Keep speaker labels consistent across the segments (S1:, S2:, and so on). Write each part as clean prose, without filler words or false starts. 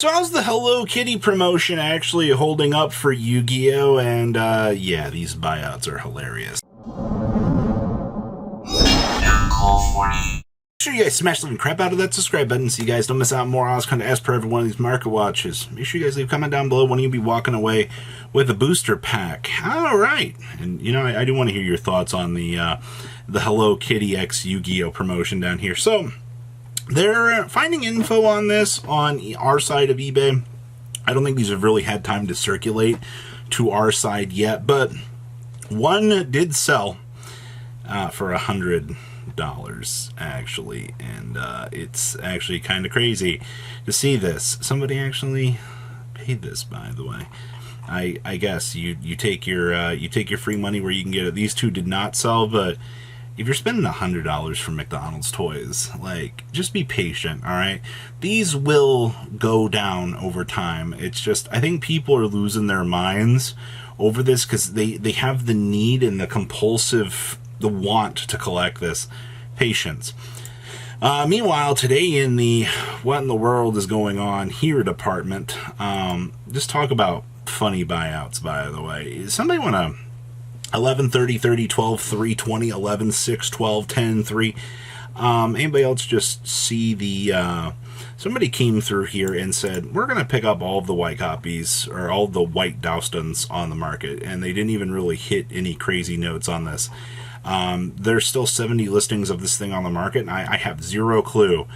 S1: So how's the Hello Kitty promotion actually holding up for Yu-Gi-Oh? And yeah, these buyouts are hilarious. Make sure you guys smash the crap out of that subscribe button so you guys don't miss out on more Oz content as per every one of these market watches. Make sure you guys leave a comment down below when you'll be walking away with a booster pack. Alright. And you know, I do want to hear your thoughts on the Hello Kitty X Yu-Gi-Oh promotion down here. So they're finding info on this on our side of eBay. I don't think these have really had time to circulate to our side yet, but one did sell for $100 actually, and it's actually kind of crazy to see this. Somebody actually paid this, by the way. I guess you take your free money where you can get it. These two did not sell, but if you're spending $100 for McDonald's toys, like, just be patient, alright? These will go down over time. It's just, I think people are losing their minds over this because they have the need and the want to collect this. Patience. Meanwhile, today in the what in the world is going on here department, just talk about funny buyouts, by the way. Somebody want to 11, 30, 30, 12, 3, 20, 11, 6, 12, 10, 3. Anybody else just see the... somebody came through here and said, we're going to pick up all of the white copies, or all the white Doustons on the market, and they didn't even really hit any crazy notes on this. There's still 70 listings of this thing on the market, and I have zero clue.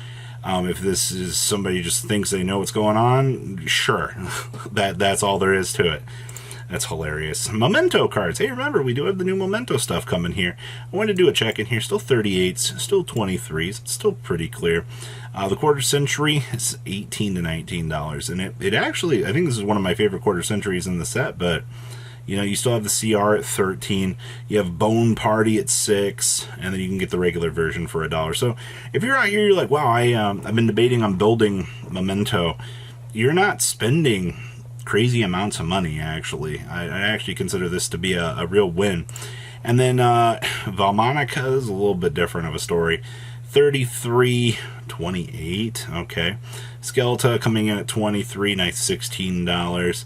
S1: If this is somebody just thinks they know what's going on, sure. That's all there is to it. That's hilarious. Memento cards. Hey, remember, we do have the new Memento stuff coming here. I wanted to do a check in here. Still 38s, still 23s. It's still pretty clear. The quarter century is $18 to $19. And it actually, I think this is one of my favorite quarter centuries in the set, but you know, you still have the CR at 13. You have Bone Party at 6, and then you can get the regular version for $1. So if you're out here, you're like, wow, I've been debating on building Memento. You're not spending crazy amounts of money, actually. I actually consider this to be a real win. And then V-Monnica is a little bit different of a story. 33.28. Okay. Skeleton coming in at 23, nice $16.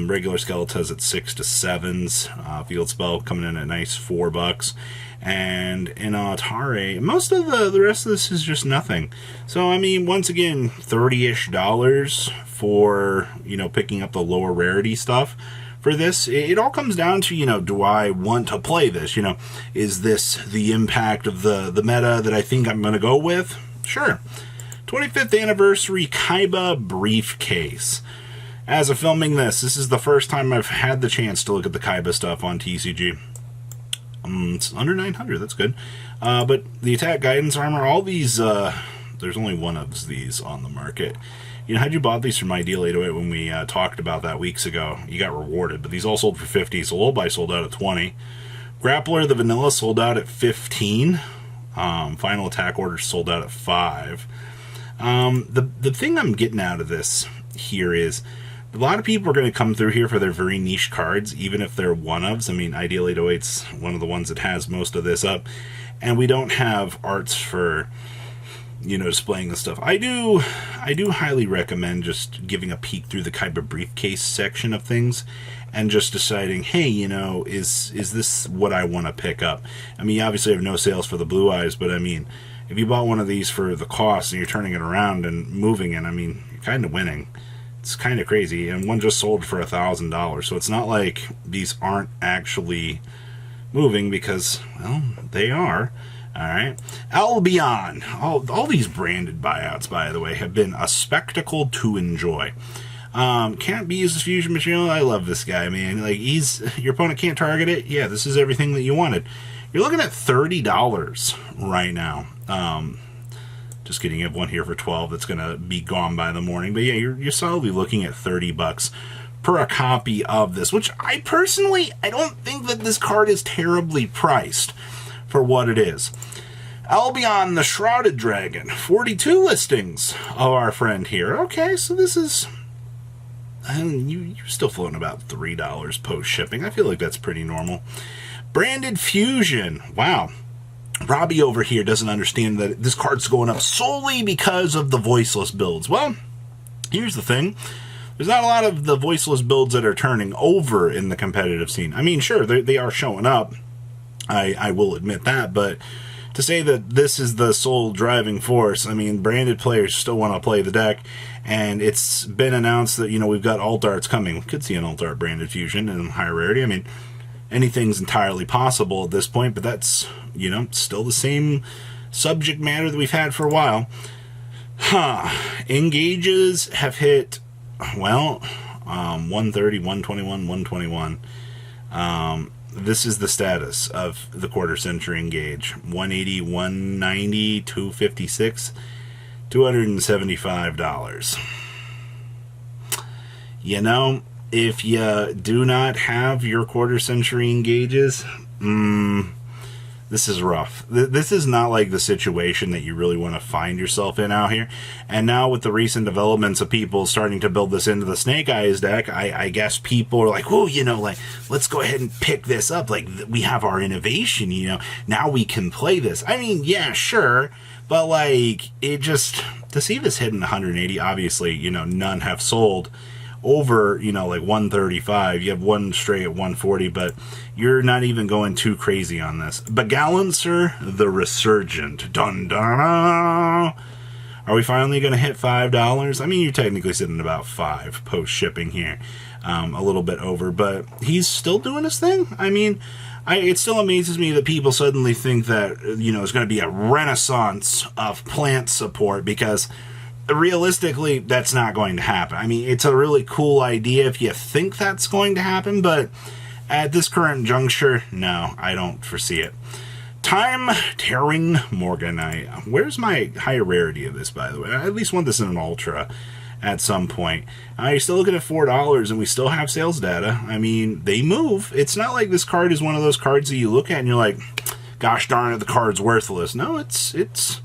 S1: Regular Skeletons at 6 to 7s. Field Spell coming in at nice $4. And in Atare, most of the rest of this is just nothing. So I mean, once again, $30-ish for, you know, picking up the lower rarity stuff for this. It all comes down to, you know, do I want to play this? You know, is this the impact of the meta that I think I'm going to go with? Sure. 25th anniversary Kaiba briefcase. As of filming this is the first time I've had the chance to look at the Kaiba stuff on TCG. It's under 900, that's good. But the attack guidance armor, all these, there's only one of these on the market. You know, had you bought these from Ideal 808 when we talked about that weeks ago, you got rewarded. But these all sold for 50, so Lullaby sold out at 20. Grappler, the vanilla, sold out at 15. Final attack orders sold out at 5. The thing I'm getting out of this here is, a lot of people are going to come through here for their very niche cards, even if they're one-ofs. I mean, Ideal 808's one of the ones that has most of this up. And we don't have arts for, you know, displaying the stuff. I do highly recommend just giving a peek through the Kaiba briefcase section of things and just deciding, hey, you know, is this what I want to pick up? I mean, obviously I have no sales for the Blue Eyes, but I mean, if you bought one of these for the cost and you're turning it around and moving it, I mean, you're kind of winning. It's kind of crazy, and one just sold for $1,000, so it's not like these aren't actually moving, because, well, they are. Alright. Albion. All these branded buyouts, by the way, have been a spectacle to enjoy. Can't be used as fusion material. I love this guy, man. Like, your opponent can't target it. Yeah, this is everything that you wanted. You're looking at $30 right now. Just kidding, you have one here for 12 that's going to be gone by the morning. But yeah, you're solidly looking at $30 per a copy of this, which I don't think that this card is terribly priced for what it is. Albion the Shrouded Dragon, 42 listings of our friend here. Okay, so this is... and you're still floating about $3 post-shipping. I feel like that's pretty normal. Branded Fusion. Wow. Robbie over here doesn't understand that this card's going up solely because of the voiceless builds. Well, Here's the thing. There's not a lot of the voiceless builds that are turning over in the competitive scene. I mean, sure, they are showing up. I will admit that, but to say that this is the sole driving force, I mean, branded players still want to play the deck, and it's been announced that, you know, we've got alt arts coming. We could see an alt art branded fusion in higher rarity. I mean, anything's entirely possible at this point, but that's, you know, still the same subject matter that we've had for a while. Engages have hit, well, 130, 121, 121. This is the status of the quarter century engage. 180, 190, 256, $275. You know, if you do not have your quarter century engages, this is rough. This is not like the situation that you really want to find yourself in out here. And now with the recent developments of people starting to build this into the Snake Eyes deck, I guess people are like, oh, you know, like, let's go ahead and pick this up. Like, we have our innovation, you know, now we can play this. I mean, yeah, sure. But, like, it just, to see this hitting 180, obviously, you know, none have sold over, you know, like 135. You have one straight at 140, but you're not even going too crazy on this. Balancer the Resurgent. Dun dun dun. Are we finally going to hit $5? I mean, you're technically sitting about $5 post shipping here, a little bit over, but he's still doing his thing. I mean, it still amazes me that people suddenly think that, you know, it's going to be a renaissance of plant support, because realistically, that's not going to happen. I mean, it's a really cool idea if you think that's going to happen, but at this current juncture, no, I don't foresee it. Time Tearing Morganite. Where's my higher rarity of this, by the way? I at least want this in an Ultra at some point. You're still looking at $4, and we still have sales data. I mean, they move. It's not like this card is one of those cards that you look at and you're like, gosh darn it, the card's worthless. No, it's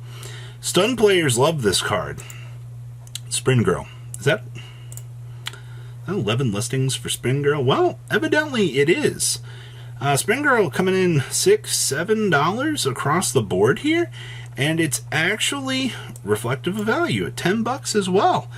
S1: stun players love this card. Spin Girl. Is that 11 listings for Spin Girl? Well, evidently it is. Spin Girl coming in $6-7 across the board here, and it's actually reflective of value at $10 as well.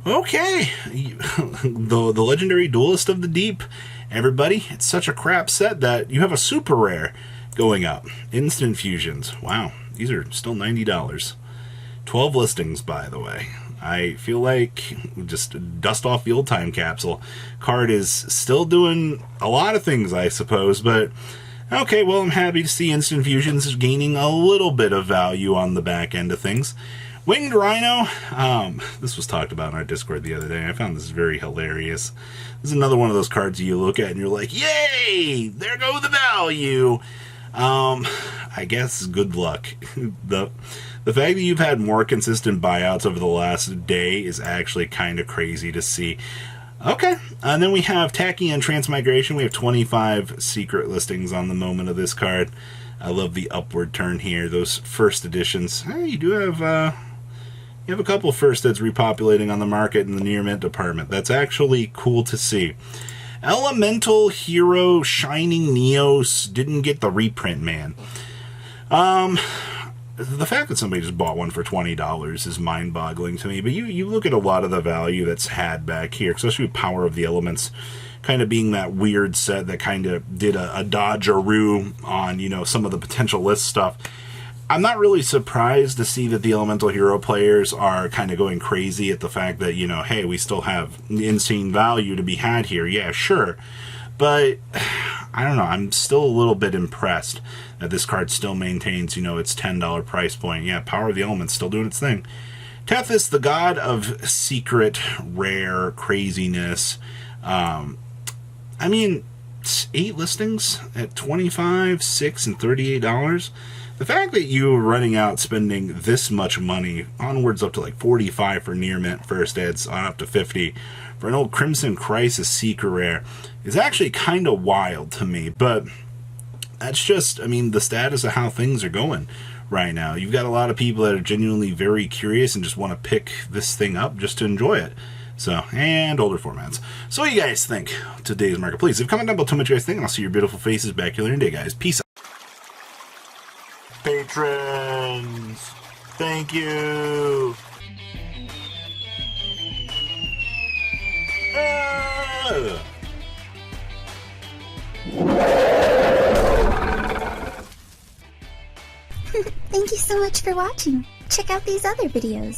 S1: Okay, the legendary Duelist of the Deep, everybody. It's such a crap set that you have a super rare going up. Instant fusions. Wow, these are still $90. 12 listings, by the way. I feel like just dust off the old time capsule. Card is still doing a lot of things, I suppose, but okay, well, I'm happy to see Instant Fusions gaining a little bit of value on the back end of things. Winged Rhino, this was talked about on our Discord the other day. I found this very hilarious. This is another one of those cards you look at and you're like, yay, there go the value. I guess good luck. The fact that you've had more consistent buyouts over the last day is actually kind of crazy to see. Okay, and then we have Tachyon Transmigration. We have 25 secret listings on the moment of this card. I love the upward turn here. Those first editions. Hey, you do have you have a couple first that's repopulating on the market in the near mint department. That's actually cool to see. Elemental Hero Shining Neos didn't get the reprint, man. The fact that somebody just bought one for $20 is mind-boggling to me, but you look at a lot of the value that's had back here, especially with Power of the Elements kind of being that weird set that kind of did a dodgeroo on, you know, some of the potential list stuff. I'm not really surprised to see that the Elemental Hero players are kind of going crazy at the fact that, you know, hey, we still have insane value to be had here. Yeah, sure. But, I don't know, I'm still a little bit impressed that this card still maintains, you know, its $10 price point. Yeah, Power of the Elements still doing its thing. Tethys, the god of secret, rare craziness. I mean, 8 listings at $25, $6, and $38. The fact that you are running out spending this much money, onwards up to like $45 for near mint first eds, on up to $50 for an old Crimson Crisis Secret Rare, is actually kind of wild to me. But that's just, I mean, the status of how things are going right now. You've got a lot of people that are genuinely very curious and just want to pick this thing up just to enjoy it. So, and older formats. So what do you guys think of today's market? Please, leave a comment down below, tell me what you guys think, and I'll see your beautiful faces back here later today, guys. Peace out. Patrons, thank you. Yeah!
S2: Thank you so much for watching. Check out these other videos.